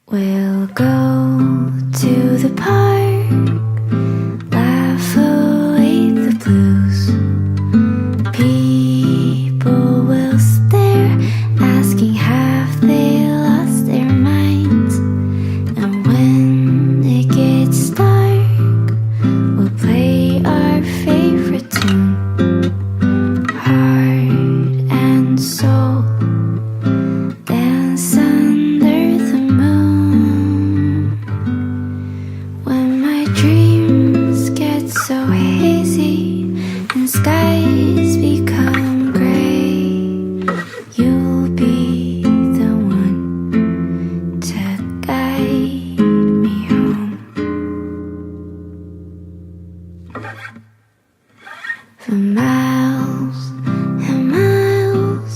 We'll go to the park, laugh away the blues. People will stare, asking have they lost their minds. And when it gets dark, we'll play our favorite tune, heart and soul, dance under the moon. When my dreams get so hazy and skies become gray, you'll be the one to guide me home. For miles and miles,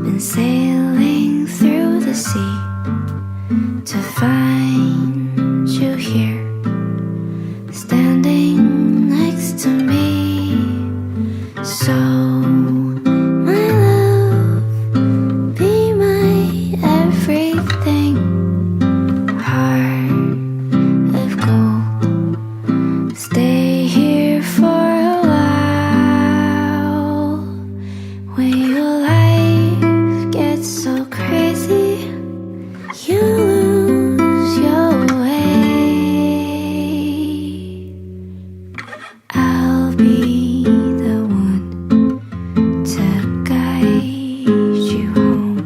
been sailing through the sea to find you here, standing next to me. So, my love, be my everything, heart of gold, stay here for a while. When your life gets so crazy, you lose your way, I'll be the one to guide you home.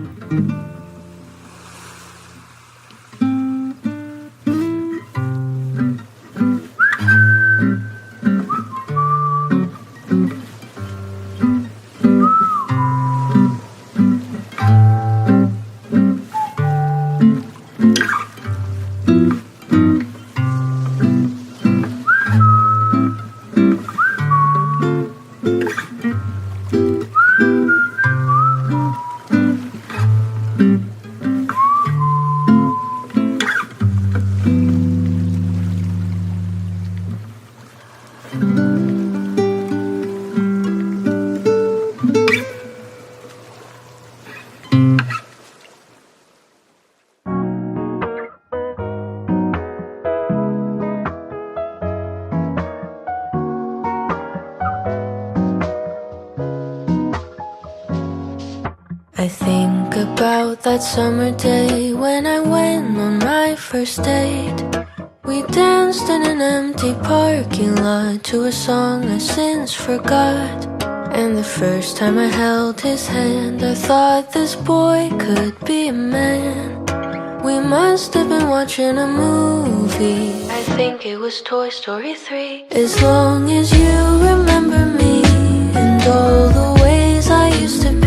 I think about that summer day when I went on my first date. We danced in an empty parking lot to a song I since forgot. And the first time I held his hand, I thought this boy could be a man. We must have been watching a movie, I think it was Toy Story 3. As long as you remember me and all the ways I used to be,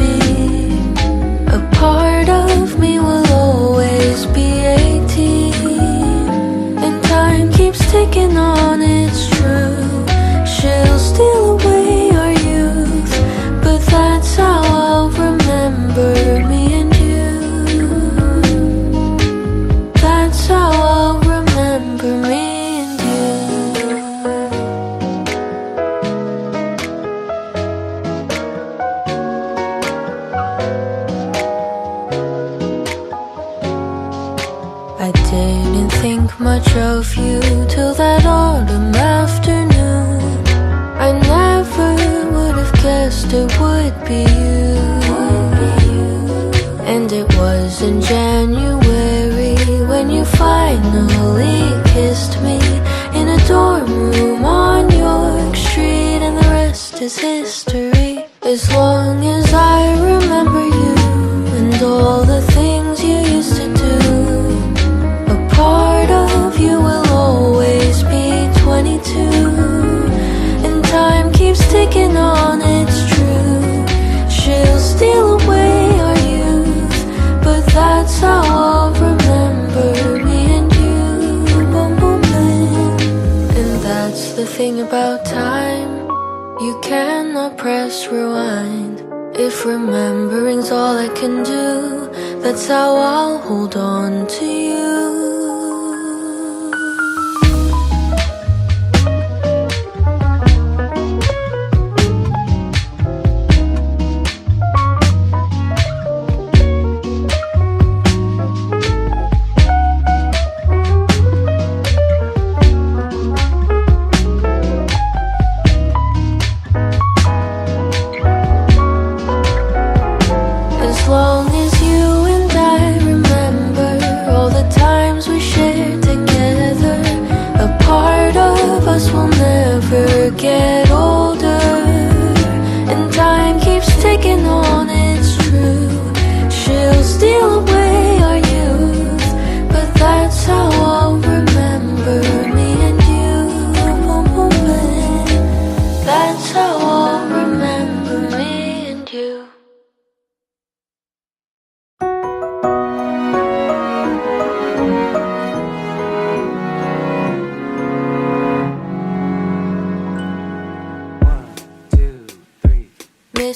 a part of me will always be 18. And time keeps ticking on, it's true. She'll steal away our youth, but that's how I'll remember me and you. That's how I'll remember me and you. I didn't think much of you till that autumn afternoon. I never would have guessed it would be you. And it was in January when you finally kissed me in a dorm room on York Street, and the rest is history. As long as I remember you and all the things you used to do, a part of you will always be 22. And time keeps ticking on, it's true. She'll steal away our youth, but that's how I'll remember me and you. Boom, boom, boom. And that's the thing about time, you cannot press rewind. If remembering's all I can do, that's how I'll hold on to you.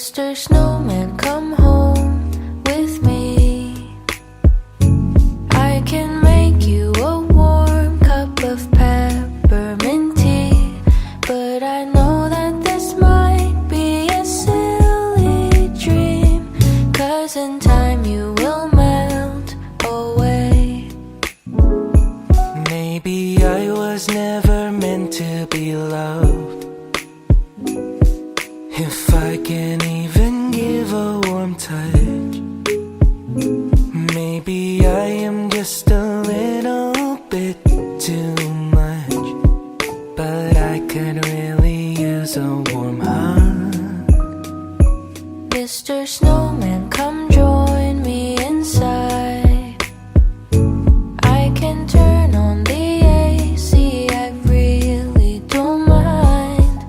Mr. Snowman, come home with me. I can make you a warm cup of peppermint tea, but I know that this might be a silly dream, 'cause in time you will melt away. Maybe I was never meant to be loved, if I can't even give a warm touch. Maybe I am just a little bit too much, but I could really use a warm hug. Mr. Snowman, come join me inside. I can turn on the AC, I really don't mind.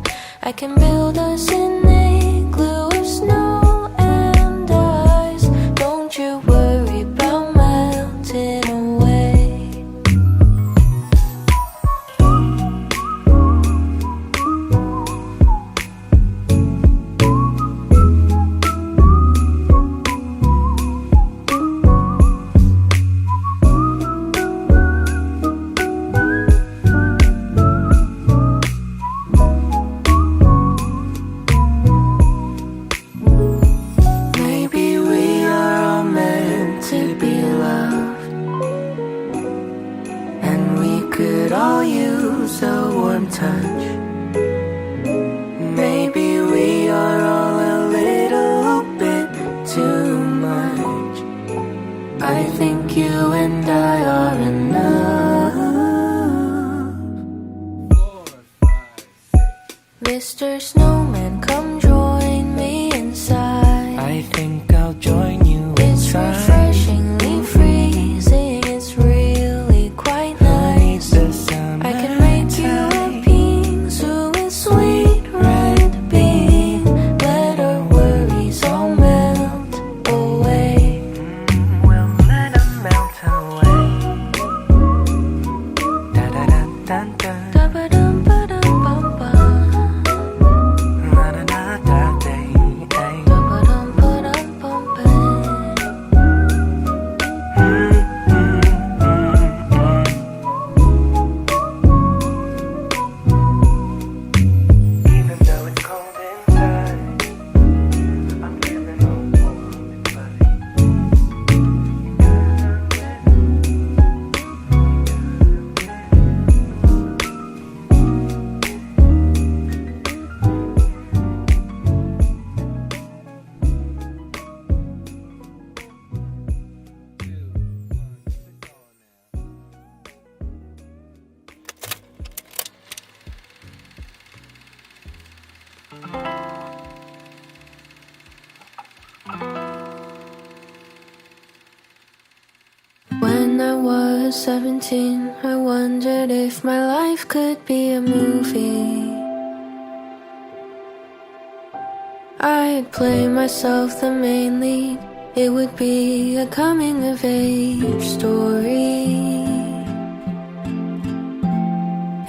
I can build us an igloo of snow and ice. Don't you worry about melting away. Maybe we are all meant to be loved, and we could all use a warm touch. Maybe we are all a little bit too much. I think you and I are enough. Mr. Snowman, come join me inside. I think I'll join you It's inside. refreshingly freezing, it's really quite nice. The summer I can make you a pingsu with sweet red bean. Let our worries all melt away. We'll let them melt away. Da da da da da. Da-ba-dum-ba-dum-bum-bum. La da da da day. Da-ba-dum-ba-dum-bum-bum. Even though it's cold inside, I'm feeling all warm and fuzzy. When I was 17, I wondered if my life could be a movie. I'd play myself the main lead. It would be a coming-of-age story.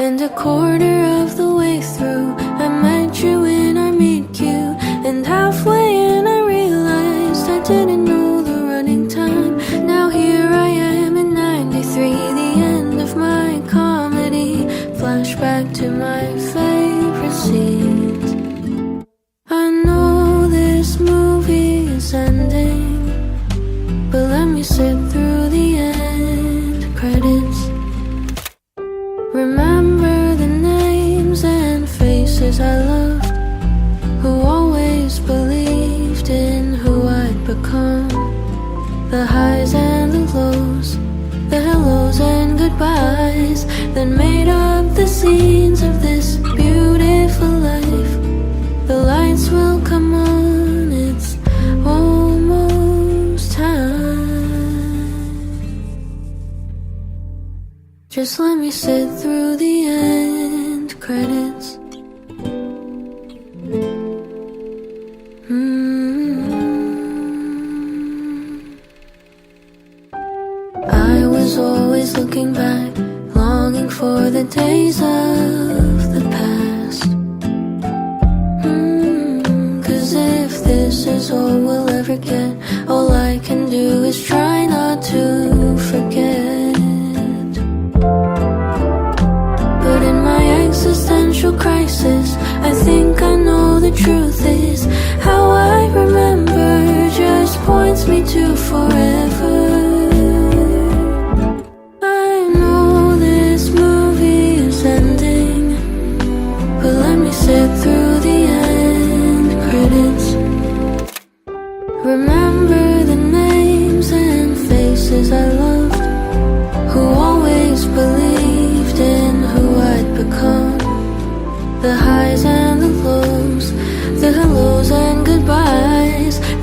And a quarter of the way through, I met you in our meet queue. And halfway in I realized I didn't know the running time. Now here I am in 93, the end of my comedy. Flashback to my favorite scenes. I know this movie is ending, but let me sit through the end credits. Remember the names and faces I loved, who always believed in who I'd become. The highs and the lows, the hellos and goodbyes that made up the scenes of this beautiful life. The lights will come on, it's almost time. Just let me sit through the end credits. I was always looking back, longing for the days of the past. 'Cause if this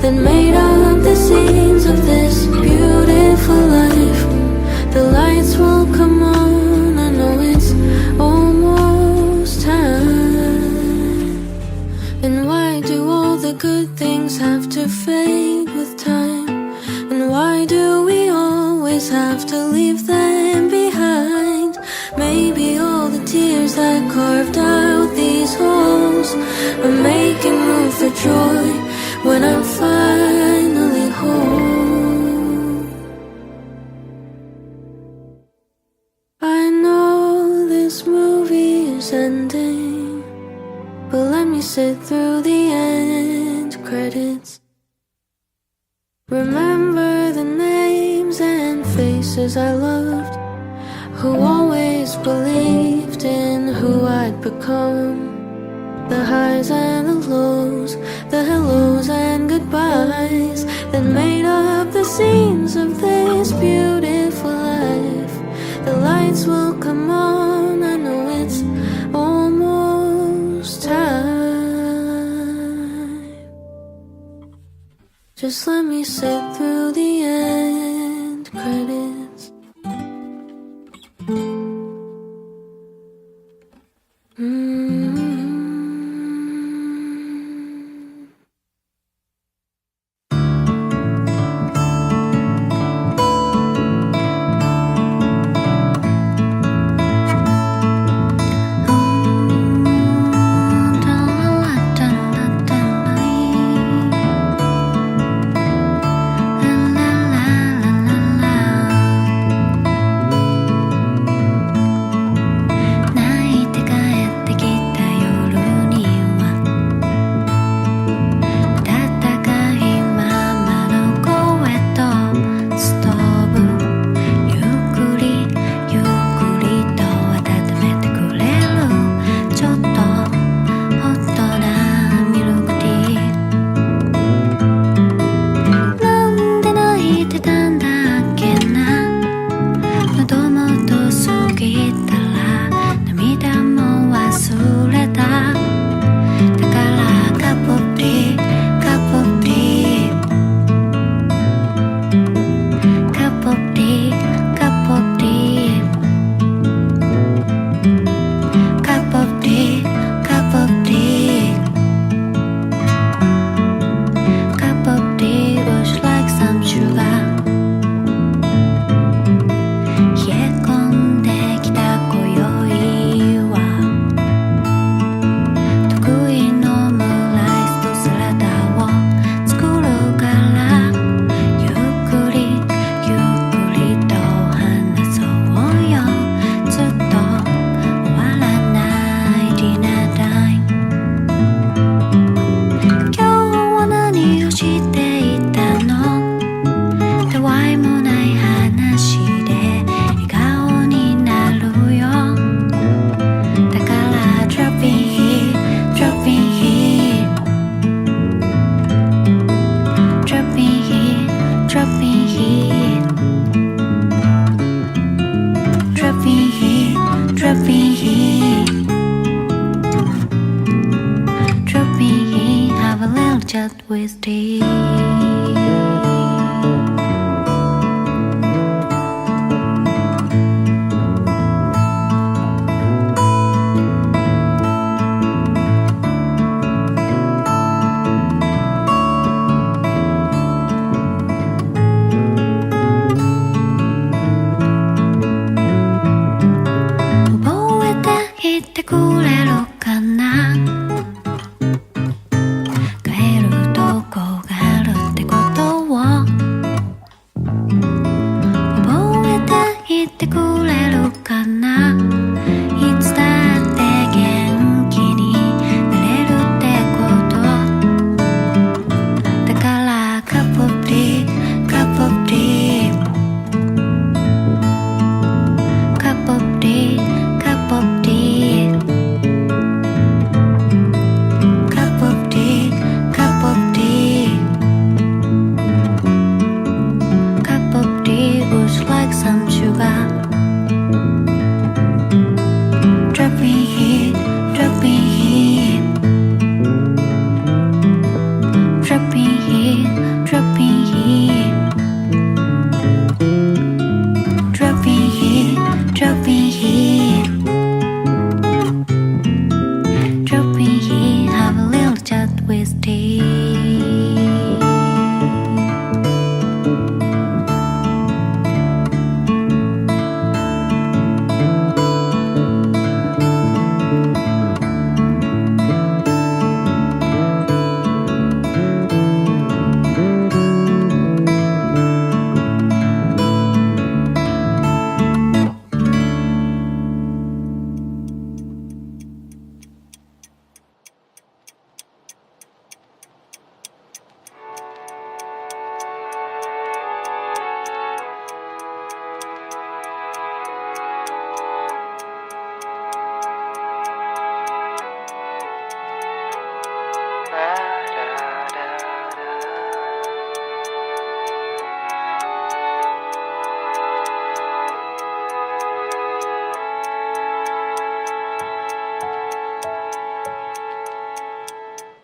that made up the scenes of this beautiful life. The lights will come on, I know it's almost time. And why do all the good things have to fade with time? And why do we always have to leave them behind? Maybe all the tears that carved out these holes are making room for joy when I'm finally home. I know this movie is ending, but let me sit through the end credits. Remember the names and faces I loved, who always believed in who I'd become. The highs and the lows, the hellos and goodbyes that made up the scenes of this beautiful life. The lights will come on, I know it's almost time. Just let me sit through the end credits. With tea. Like some sugar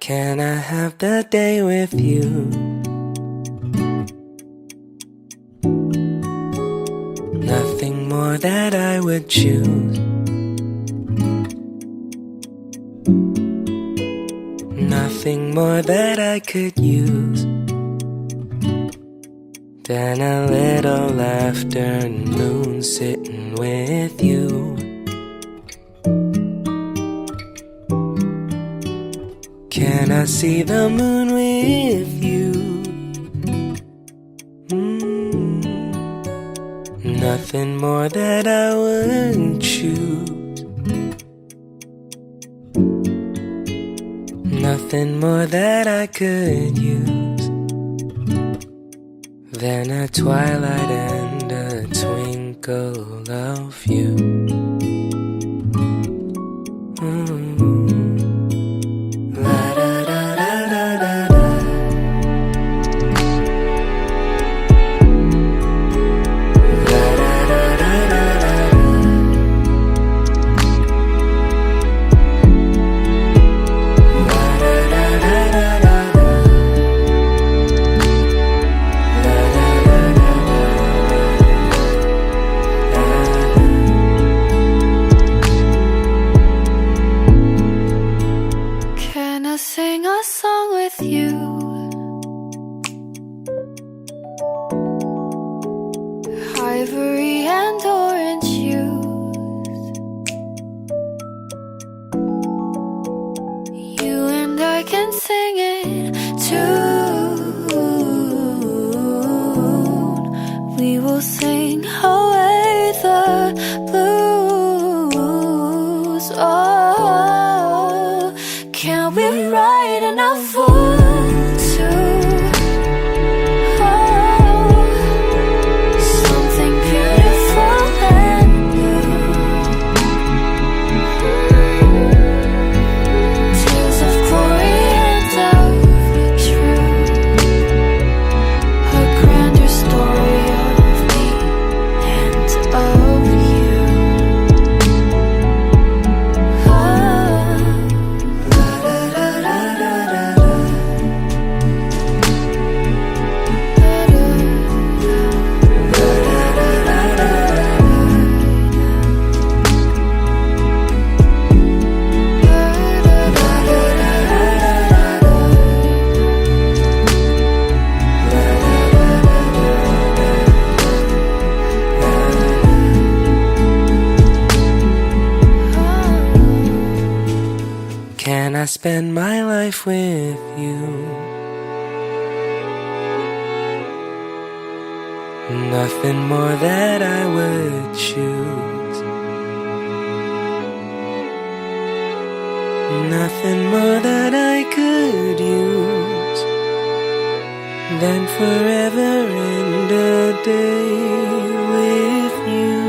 Can I have the day with you? Nothing more that I would choose. Nothing more that I could use than a little afternoon sitting with you. Can I see the moon with you? Nothing more that I wouldn't choose. Nothing more that I could use than a twilight and a twinkle of you. Sing a song with you. Ivory and orange hues. You and I can sing it too. We will sing away the blues. Oh, can we write enough for two? Oh, something beautiful and new. Tales of glory and of truth. A grander story of me and of you. Oh, Can I spend my life with you? Nothing more that I would choose. Nothing more that I could use than forever and a day with you.